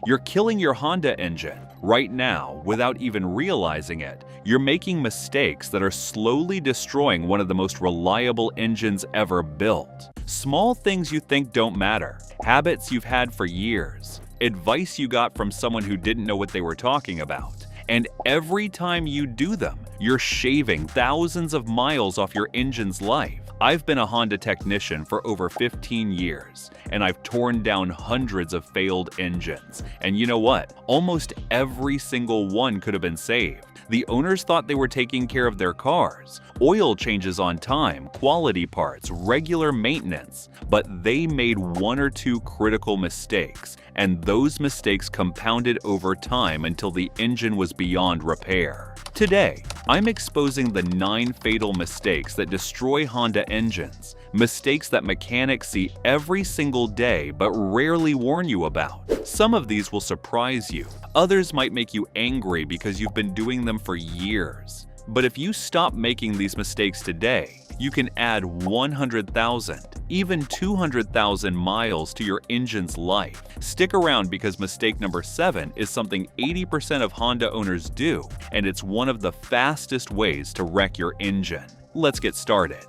You're killing your Honda engine. Right now, without even realizing it, you're making mistakes that are slowly destroying one of the most reliable engines ever built. Small things you think don't matter, habits you've had for years, advice you got from someone who didn't know what they were talking about. And every time you do them, you're shaving thousands of miles off your engine's life. I've been a Honda technician for over 15 years, and I've torn down hundreds of failed engines. And you know what? Almost every single one could have been saved. The owners thought they were taking care of their cars, oil changes on time, quality parts, regular maintenance, but they made one or two critical mistakes, and those mistakes compounded over time until the engine was beyond repair. Today, I'm exposing the 9 fatal mistakes that destroy Honda engines, mistakes that mechanics see every single day but rarely warn you about. Some of these will surprise you. Others might make you angry because you've been doing them for years. But if you stop making these mistakes today, you can add 100,000, even 200,000 miles to your engine's life. Stick around because mistake number 7 is something 80% of Honda owners do, and it's one of the fastest ways to wreck your engine. Let's get started.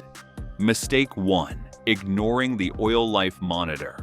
Mistake 1. Ignoring the oil life monitor.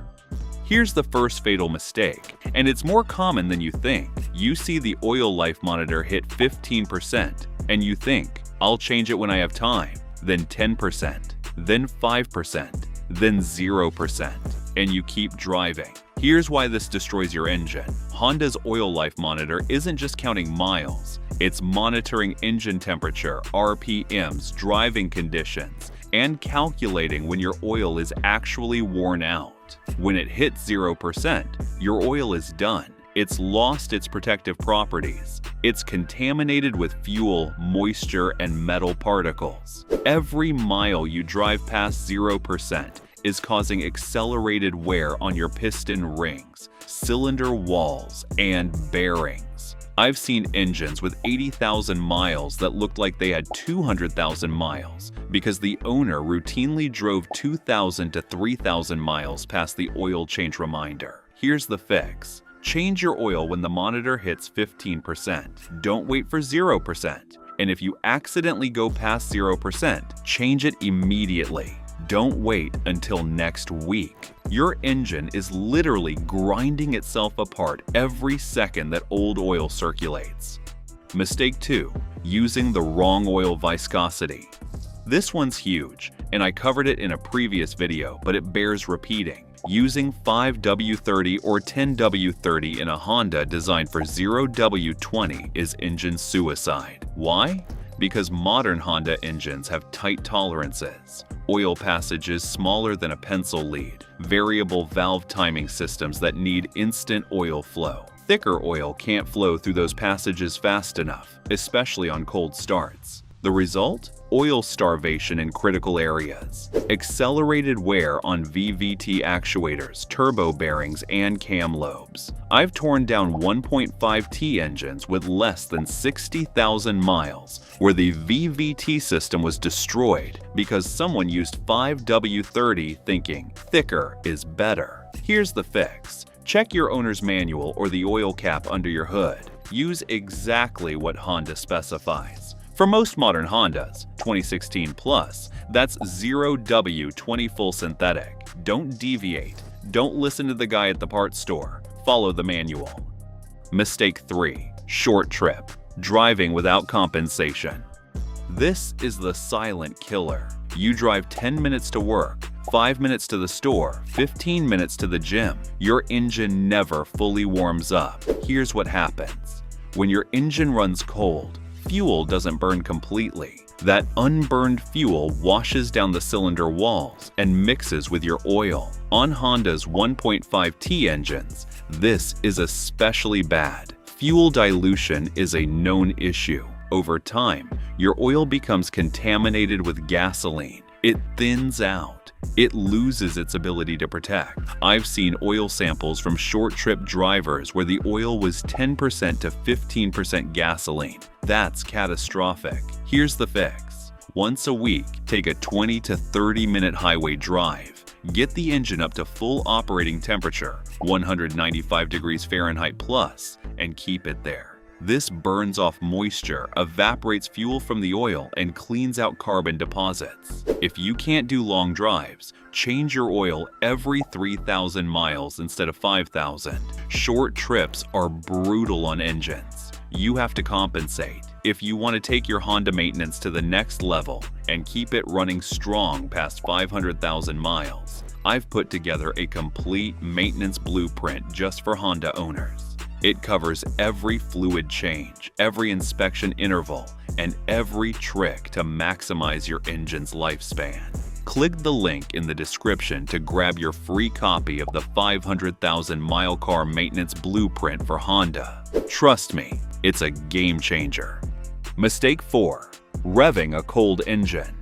Here's the first fatal mistake, and it's more common than you think. You see the oil life monitor hit 15%, and you think, I'll change it when I have time, then 10%, then 5%, then 0%, and you keep driving. Here's why this destroys your engine. Honda's oil life monitor isn't just counting miles, it's monitoring engine temperature, RPMs, driving conditions, and calculating when your oil is actually worn out. When it hits 0%, your oil is done. It's lost its protective properties. It's contaminated with fuel, moisture, and metal particles. Every mile you drive past 0% is causing accelerated wear on your piston rings, cylinder walls, and bearings. I've seen engines with 80,000 miles that looked like they had 200,000 miles because the owner routinely drove 2,000 to 3,000 miles past the oil change reminder. Here's the fix. Change your oil when the monitor hits 15%. Don't wait for 0%. And if you accidentally go past 0%, change it immediately. Don't wait until next week. Your engine is literally grinding itself apart every second that old oil circulates. Mistake 2. Using the wrong oil viscosity. This one's huge, and I covered it in a previous video, but it bears repeating. Using 5W30 or 10W30 in a Honda designed for 0W20 is engine suicide. Why? Because modern Honda engines have tight tolerances, oil passages smaller than a pencil lead, variable valve timing systems that need instant oil flow. Thicker oil can't flow through those passages fast enough, especially on cold starts. The result? Oil starvation in critical areas, accelerated wear on VVT actuators, turbo bearings, and cam lobes. I've torn down 1.5T engines with less than 60,000 miles where the VVT system was destroyed because someone used 5W30 thinking thicker is better. Here's the fix. Check your owner's manual or the oil cap under your hood. Use exactly what Honda specifies. For most modern Hondas, 2016 plus, that's 0W20 full synthetic. Don't deviate. Don't listen to the guy at the parts store. Follow the manual. Mistake 3. Short trip. Driving without compensation. This is the silent killer. You drive 10 minutes to work, 5 minutes to the store, 15 minutes to the gym. Your engine never fully warms up. Here's what happens. When your engine runs cold, fuel doesn't burn completely. That unburned fuel washes down the cylinder walls and mixes with your oil. On Honda's 1.5T engines, this is especially bad. Fuel dilution is a known issue. Over time, your oil becomes contaminated with gasoline. It thins out. It loses its ability to protect. I've seen oil samples from short-trip drivers where the oil was 10% to 15% gasoline. That's catastrophic. Here's the fix. Once a week, take a 20 to 30 minute highway drive. Get the engine up to full operating temperature, 195 degrees Fahrenheit plus, and keep it there. This burns off moisture, evaporates fuel from the oil, and cleans out carbon deposits. If you can't do long drives, change your oil every 3,000 miles instead of 5,000. Short trips are brutal on engines. You have to compensate if you want to take your Honda maintenance to the next level and keep it running strong past 500,000 miles. I've put together a complete maintenance blueprint just for Honda owners. It covers every fluid change, every inspection interval, and every trick to maximize your engine's lifespan. Click the link in the description to grab your free copy of the 500,000-mile car maintenance blueprint for Honda. Trust me, it's a game changer. Mistake 4. Revving a cold engine.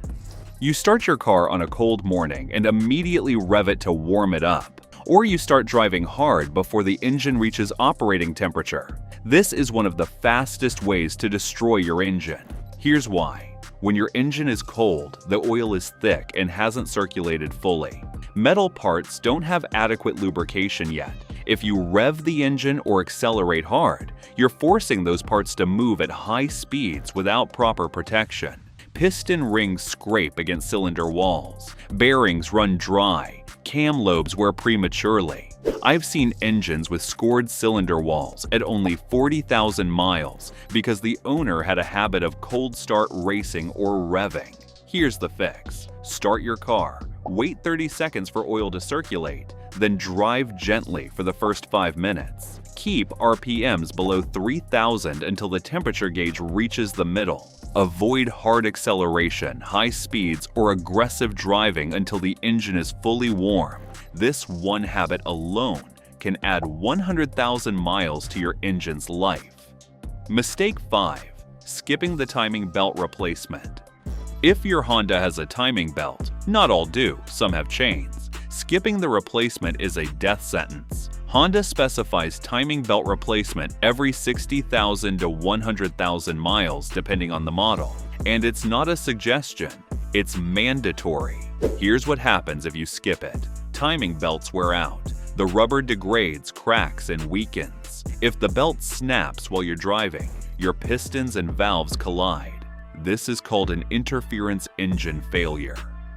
You start your car on a cold morning and immediately rev it to warm it up. Or you start driving hard before the engine reaches operating temperature. This is one of the fastest ways to destroy your engine. Here's why. When your engine is cold, the oil is thick and hasn't circulated fully. Metal parts don't have adequate lubrication yet. If you rev the engine or accelerate hard, you're forcing those parts to move at high speeds without proper protection. Piston rings scrape against cylinder walls. Bearings run dry. Cam lobes wear prematurely. I've seen engines with scored cylinder walls at only 40,000 miles because the owner had a habit of cold start racing or revving. Here's the fix. Start your car, wait 30 seconds for oil to circulate, then drive gently for the first 5 minutes. Keep RPMs below 3,000 until the temperature gauge reaches the middle. Avoid hard acceleration, high speeds, or aggressive driving until the engine is fully warm. This one habit alone can add 100,000 miles to your engine's life. Mistake 5. Skipping the timing belt replacement. If your Honda has a timing belt, not all do, some have chains. Skipping the replacement is a death sentence. Honda specifies timing belt replacement every 60,000 to 100,000 miles depending on the model. And it's not a suggestion, it's mandatory. Here's what happens if you skip it. Timing belts wear out. The rubber degrades, cracks, and weakens. If the belt snaps while you're driving, your pistons and valves collide. This is called an interference engine failure.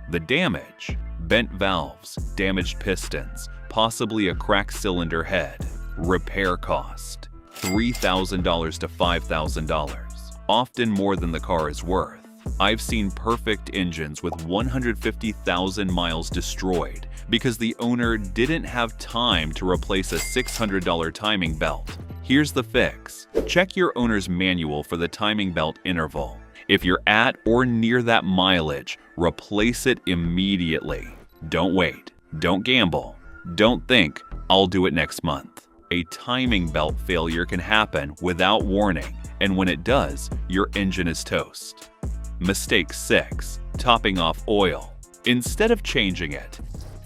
The damage: bent valves, damaged pistons, possibly a cracked cylinder head. Repair cost: $3,000 to $5,000, often more than the car is worth. I've seen perfect engines with 150,000 miles destroyed because the owner didn't have time to replace a $600 timing belt. Here's the fix. Check your owner's manual for the timing belt interval. If you're at or near that mileage, replace it immediately. Don't wait. Don't gamble. Don't think, "I'll do it next month." A timing belt failure can happen without warning, and when it does, your engine is toast. Mistake 6. Topping off oil. Instead of changing it,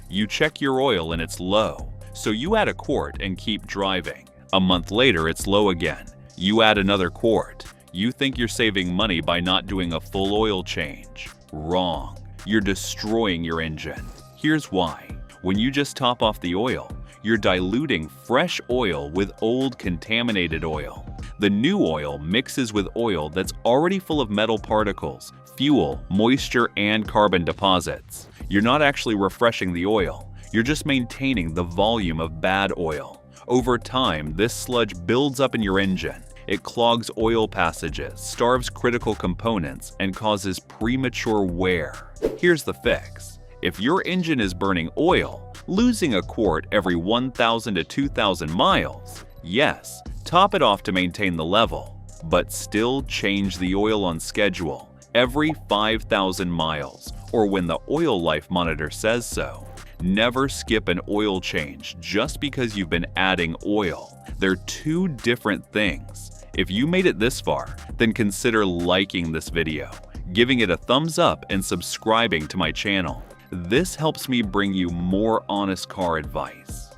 you check your oil and it's low, so you add a quart and keep driving. A month later, it's low again. You add another quart. You think you're saving money by not doing a full oil change. Wrong. You're destroying your engine. Here's why. When you just top off the oil, you're diluting fresh oil with old contaminated oil. The new oil mixes with oil that's already full of metal particles, fuel, moisture, and carbon deposits. You're not actually refreshing the oil. You're just maintaining the volume of bad oil. Over time, this sludge builds up in your engine. It clogs oil passages, starves critical components, and causes premature wear. Here's the fix. If your engine is burning oil, losing a quart every 1,000 to 2,000 miles, yes, top it off to maintain the level, but still change the oil on schedule every 5,000 miles or when the oil life monitor says so. Never skip an oil change just because you've been adding oil. They're two different things. If you made it this far, then consider liking this video, giving it a thumbs up, and subscribing to my channel. This helps me bring you more honest car advice.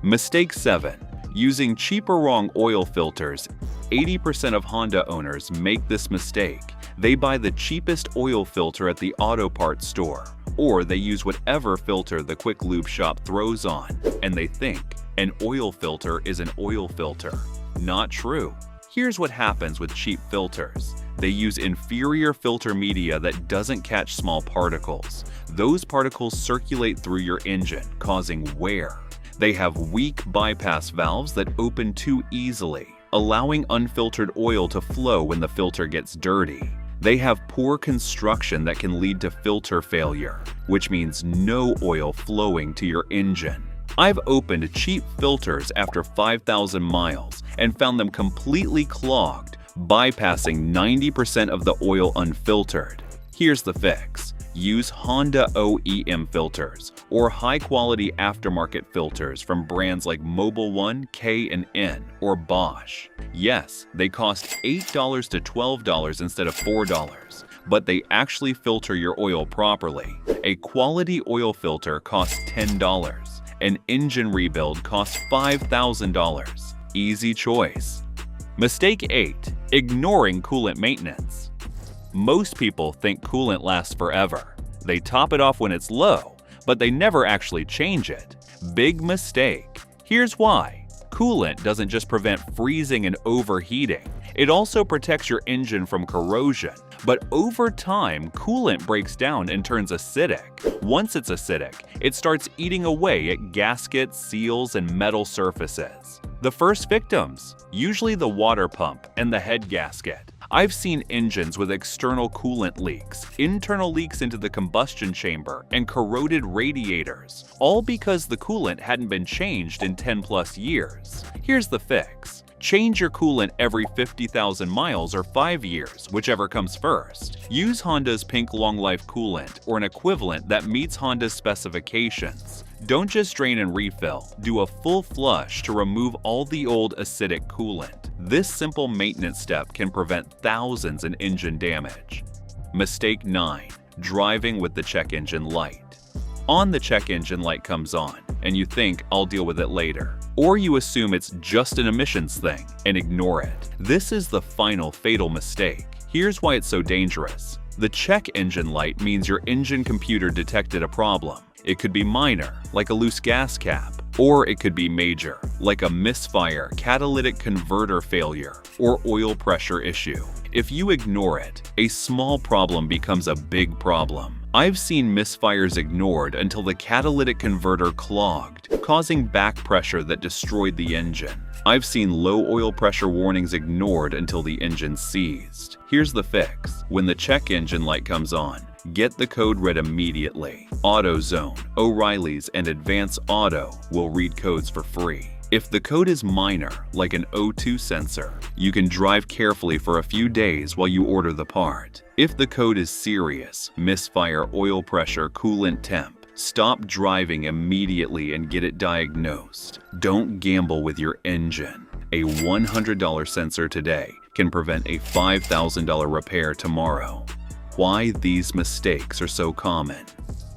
Mistake 7. Using cheap or wrong oil filters. 80% of Honda owners make this mistake. They buy the cheapest oil filter at the auto parts store, Or they use whatever filter the quick lube shop throws on, and they think an oil filter is an oil filter. Not true. Here's what happens with cheap filters. They use inferior filter media that doesn't catch small particles. Those particles circulate through your engine, causing wear. They have weak bypass valves that open too easily, allowing unfiltered oil to flow when the filter gets dirty. They have poor construction that can lead to filter failure, which means no oil flowing to your engine. I've opened cheap filters after 5,000 miles and found them completely clogged, bypassing 90% of the oil unfiltered. Here's the fix. Use Honda OEM filters or high-quality aftermarket filters from brands like Mobil 1, K&N, or Bosch. Yes, they cost $8 to $12 instead of $4, but they actually filter your oil properly. A quality oil filter costs $10. An engine rebuild costs $5,000. Easy choice. Mistake 8. Ignoring coolant maintenance. Most people think coolant lasts forever. They top it off when it's low, but they never actually change it. Big mistake. Here's why. Coolant doesn't just prevent freezing and overheating. It also protects your engine from corrosion. But over time, coolant breaks down and turns acidic. Once it's acidic, it starts eating away at gaskets, seals, and metal surfaces. The first victims, usually the water pump and the head gasket. I've seen engines with external coolant leaks, internal leaks into the combustion chamber, and corroded radiators, all because the coolant hadn't been changed in 10+ years. Here's the fix. Change your coolant every 50,000 miles or 5 years, whichever comes first. Use Honda's Pink Long Life coolant or an equivalent that meets Honda's specifications. Don't just drain and refill. Do a full flush to remove all the old acidic coolant. This simple maintenance step can prevent thousands in engine damage. Mistake 9. Driving with the check engine light. On the check engine light comes on, and you think, I'll deal with it later. Or you assume it's just an emissions thing and ignore it. This is the final fatal mistake. Here's why it's so dangerous. The check engine light means your engine computer detected a problem. It could be minor, like a loose gas cap, or it could be major, like a misfire, catalytic converter failure, or oil pressure issue. If you ignore it, a small problem becomes a big problem. I've seen misfires ignored until the catalytic converter clogged, causing back pressure that destroyed the engine. I've seen low oil pressure warnings ignored until the engine seized. Here's the fix. When the check engine light comes on, get the code read immediately. AutoZone, O'Reilly's, and Advance Auto will read codes for free. If the code is minor, like an O2 sensor, you can drive carefully for a few days while you order the part. If the code is serious, misfire, oil pressure, coolant temp, stop driving immediately and get it diagnosed. Don't gamble with your engine. A $100 sensor today can prevent a $5,000 repair tomorrow. Why these mistakes are so common?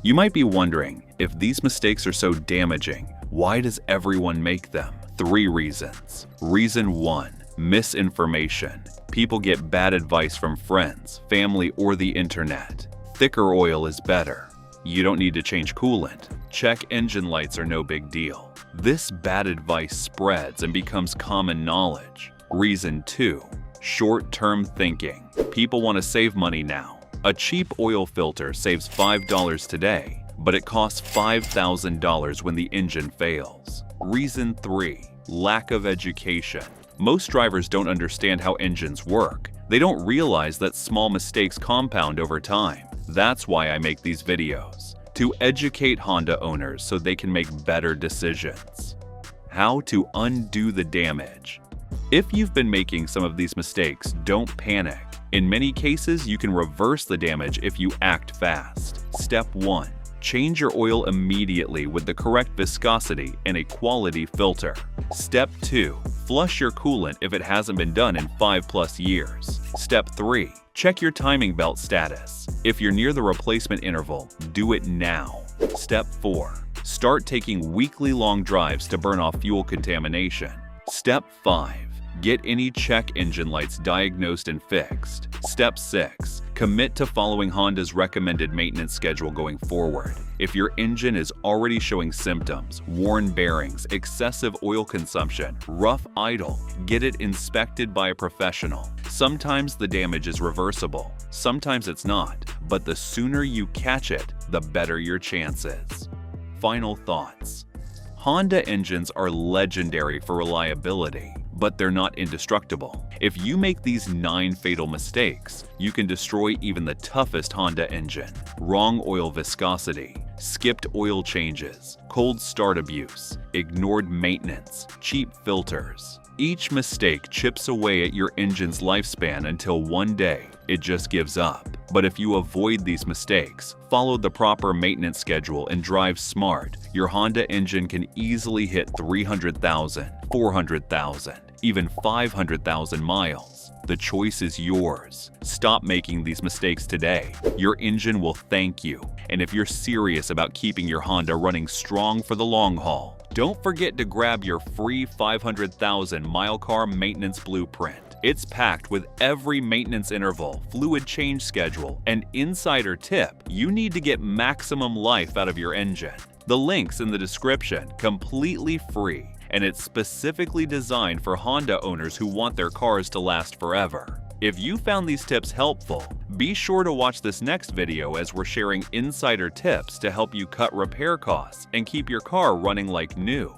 You might be wondering, if these mistakes are so damaging, why does everyone make them? 3 reasons. Reason 1. Misinformation. People get bad advice from friends, family, or the internet. Thicker oil is better. You don't need to change coolant. Check engine lights are no big deal. This bad advice spreads and becomes common knowledge. Reason 2. Short-term thinking. People want to save money now. A cheap oil filter saves $5 today, but it costs $5,000 when the engine fails. Reason 3. Lack of education. Most drivers don't understand how engines work. They don't realize that small mistakes compound over time. That's why I make these videos, to educate Honda owners so they can make better decisions. How to undo the damage. If you've been making some of these mistakes, don't panic. In many cases, you can reverse the damage if you act fast. Step 1. Change your oil immediately with the correct viscosity and a quality filter. Step 2. Flush your coolant if it hasn't been done in 5+ years. Step 3. Check your timing belt status. If you're near the replacement interval, do it now. Step 4. Start taking weekly long drives to burn off fuel contamination. Step 5. Get any check engine lights diagnosed and fixed. Step 6. Commit to following Honda's recommended maintenance schedule going forward. If your engine is already showing symptoms, worn bearings, excessive oil consumption, rough idle, get it inspected by a professional. Sometimes the damage is reversible, sometimes it's not, but the sooner you catch it, the better your chances. Final thoughts. Honda engines are legendary for reliability, but they're not indestructible. If you make these 9 fatal mistakes, you can destroy even the toughest Honda engine. Wrong oil viscosity, skipped oil changes, cold start abuse, ignored maintenance, cheap filters. Each mistake chips away at your engine's lifespan until one day it just gives up. But if you avoid these mistakes, follow the proper maintenance schedule, and drive smart, your Honda engine can easily hit 300,000, 400,000, even 500,000 miles. The choice is yours. Stop making these mistakes today. Your engine will thank you. And if you're serious about keeping your Honda running strong for the long haul, don't forget to grab your free 500,000 mile car maintenance blueprint. It's packed with every maintenance interval, fluid change schedule, and insider tip you need to get maximum life out of your engine. The link's in the description, completely free, and it's specifically designed for Honda owners who want their cars to last forever. If you found these tips helpful, be sure to watch this next video as we're sharing insider tips to help you cut repair costs and keep your car running like new.